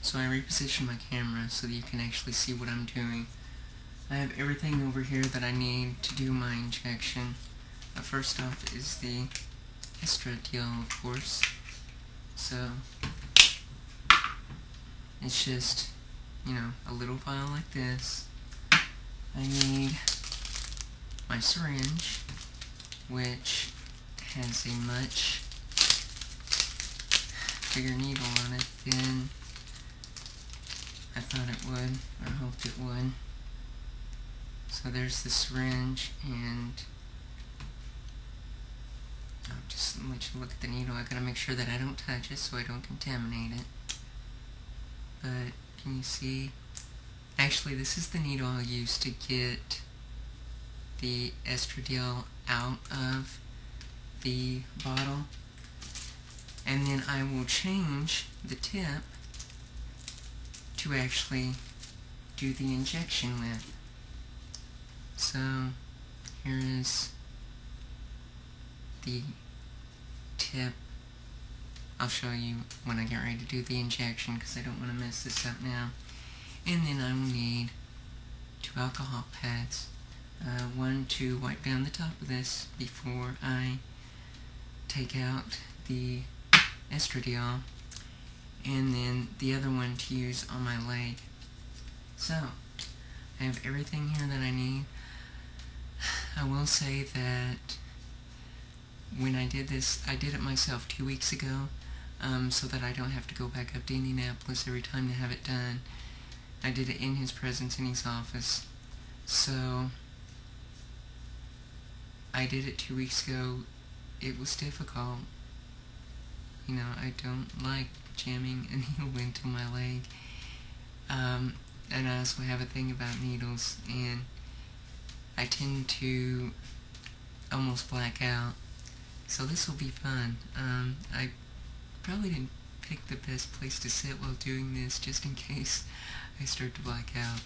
So I repositioned my camera so that you can actually see what I'm doing. I have everything over here that I need to do my injection. First off is the Estradiol, of course. So it's just, a little vial like this. I need my syringe, which has a much bigger needle on it than I thought it would, or hoped it would. So there's the syringe, and I'll just let you look at the needle. I gotta make sure that I don't touch it so I don't contaminate it. But can you see? Actually, this is the needle I'll use to get the estradiol out of the bottle, and then I will change the tip to actually do the injection with. So here is the tip. I'll show you when I get ready to do the injection because I don't want to mess this up now. And then I will need 2 alcohol pads. One to wipe down the top of this before I take out the estradiol, and then the other one to use on my leg. So I have everything here that I need. I will say that when I did this, I did it myself 2 weeks ago, so that I don't have to go back up to Indianapolis every time to have it done. I did it in his presence in his office. So I did it 2 weeks ago. It was difficult. I don't like jamming a needle into my leg. And I also have a thing about needles, and I tend to almost black out. So this will be fun. I probably didn't pick the best place to sit while doing this, just in case I start to black out.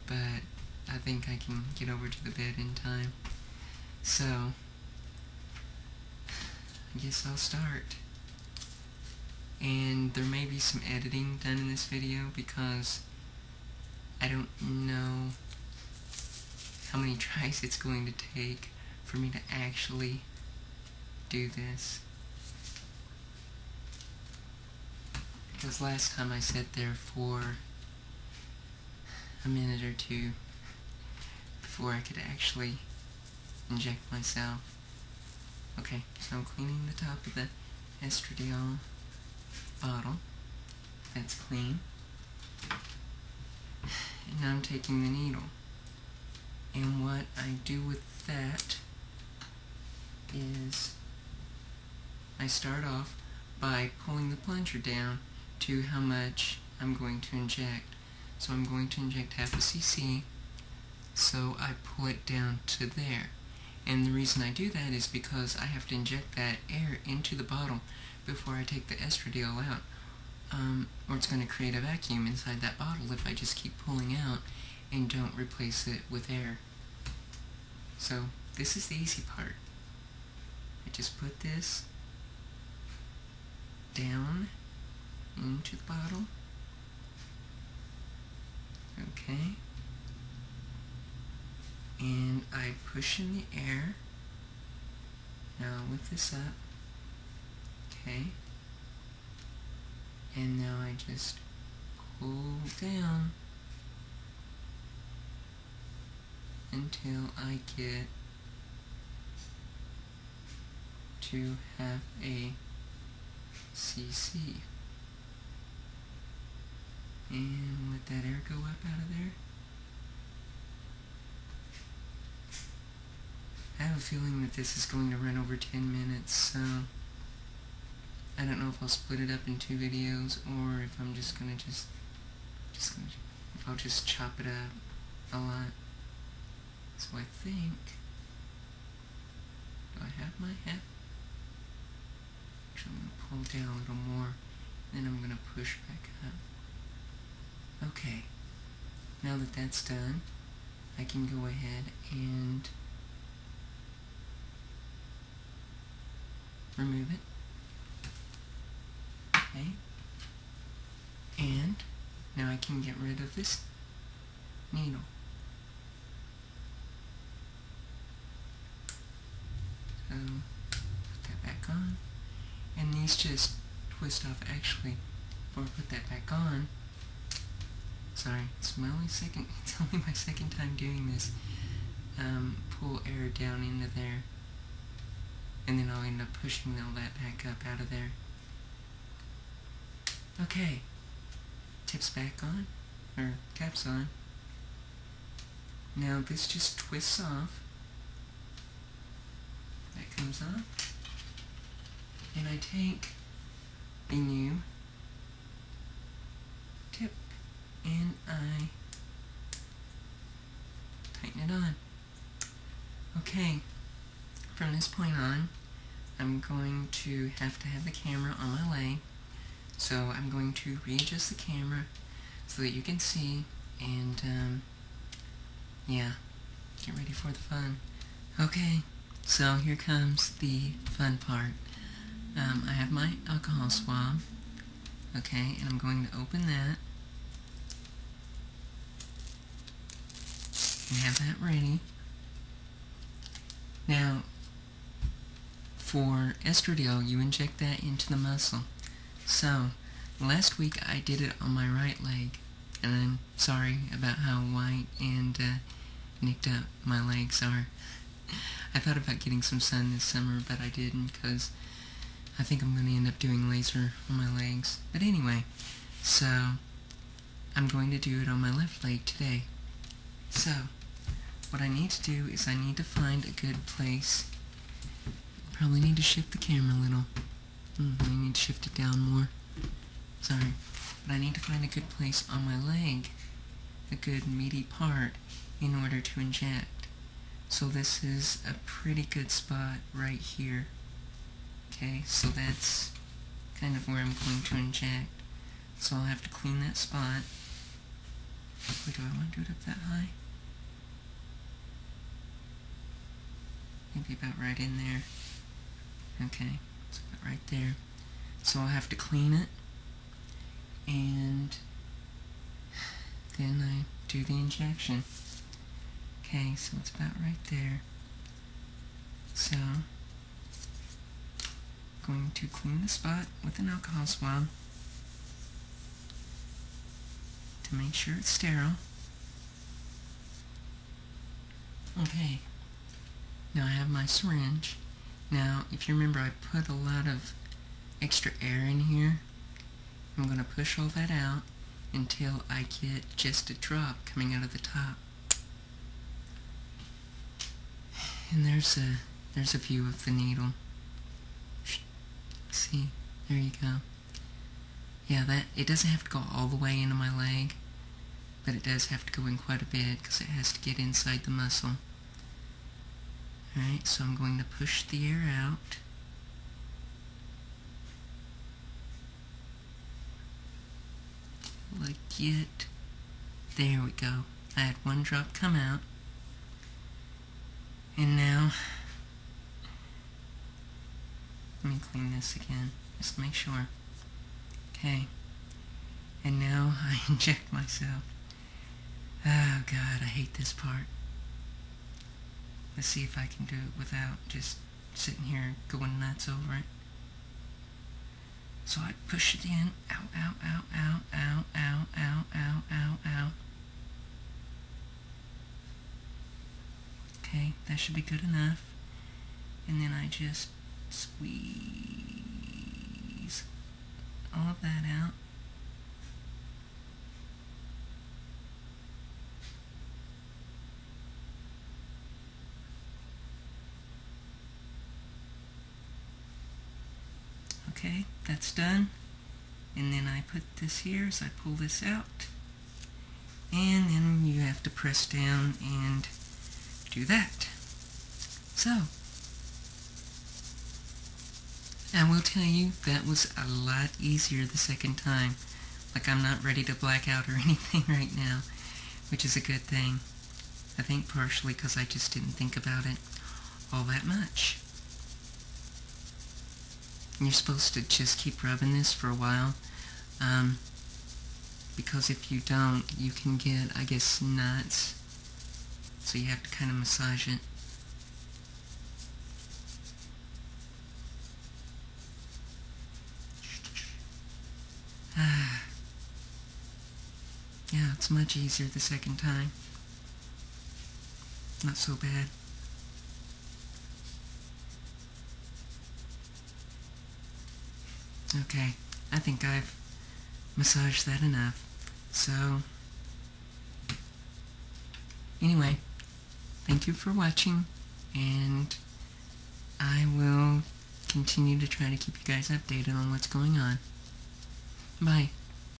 But I think I can get over to the bed in time. So I guess I'll start. And there may be some editing done in this video because I don't know how many tries it's going to take for me to actually do this. Because last time I sat there for a minute or two before I could actually inject myself. Okay, so I'm cleaning the top of the estradiol bottle. That's clean. And now I'm taking the needle. And what I do with that is I start off by pulling the plunger down to how much I'm going to inject. So I'm going to inject half a cc, so I pull it down to there. And the reason I do that is because I have to inject that air into the bottle before I take the estradiol out, or it's going to create a vacuum inside that bottle if I just keep pulling out and don't replace it with air. So this is the easy part. I just put this down into the bottle. Okay. And I push in the air. Now I'll lift this up. Okay. And now I just pull down until I get to half a cc. And let that air go up out of there. I have a feeling that this is going to run over 10 minutes, so I don't know if I'll split it up in 2 videos or if I'm just gonna if I'll just chop it up a lot. So I think, do I have my half? Actually, I'm gonna pull down a little more, then I'm gonna push back up. Okay, now that that's done, I can go ahead and remove it. Okay. And now I can get rid of this needle. So, put that back on. And these just twist off. Actually, before I put that back on, sorry, it's only my second time doing this. Pull air down into there, and then I'll end up pushing all that back up out of there. Okay, tips back on, or taps on. Now this just twists off. That comes off, and I take a new tip and I tighten it on. Okay, from this point on, I'm going to have the camera on my leg, so I'm going to readjust the camera so that you can see, and yeah, get ready for the fun. Okay, so here comes the fun part. I have my alcohol swab, okay, and I'm going to open that and have that ready. Now, for Estradiol, you inject that into the muscle. So, last week I did it on my right leg, and I'm sorry about how white and nicked up my legs are. I thought about getting some sun this summer, but I didn't, because I think I'm going to end up doing laser on my legs. But anyway, so I'm going to do it on my left leg today. So, what I need to do is I need to find a good place. Probably need to shift the camera a little. I need to shift it down more. Sorry. But I need to find a good place on my leg, a good meaty part, in order to inject. So this is a pretty good spot right here. Okay, so that's kind of where I'm going to inject. So I'll have to clean that spot. Wait, do I want to do it up that high? Maybe about right in there. Okay, so about right there. So I'll have to clean it, and then I do the injection. Okay, so it's about right there. So, I'm going to clean the spot with an alcohol swab to make sure it's sterile. Okay. Now I have my syringe. Now, if you remember, I put a lot of extra air in here. I'm going to push all that out until I get just a drop coming out of the top. And there's a view of the needle. See, there you go. Yeah, it doesn't have to go all the way into my leg, but it does have to go in quite a bit because it has to get inside the muscle. Alright, so I'm going to push the air out. Like it. There we go. I had one drop come out. And now, let me clean this again, just to make sure. Okay. And now I inject myself. Oh God, I hate this part. Let's see if I can do it without just sitting here going nuts over it. So I push it in. Ow, ow, ow, ow, ow, ow, ow, ow, ow, ow. Okay, that should be good enough. And then I just squeeze all of that out. Okay, that's done. And then I put this here, so I pull this out. And then you have to press down and do that. So, I will tell you, that was a lot easier the second time. Like, I'm not ready to black out or anything right now, which is a good thing. I think partially because I just didn't think about it all that much. You're supposed to just keep rubbing this for a while. because if you don't, you can get, I guess, knots. So you have to kind of massage it. Yeah, it's much easier the second time. Not so bad. Okay, I think I've massaged that enough. So, anyway, thank you for watching, and I will continue to try to keep you guys updated on what's going on. Bye.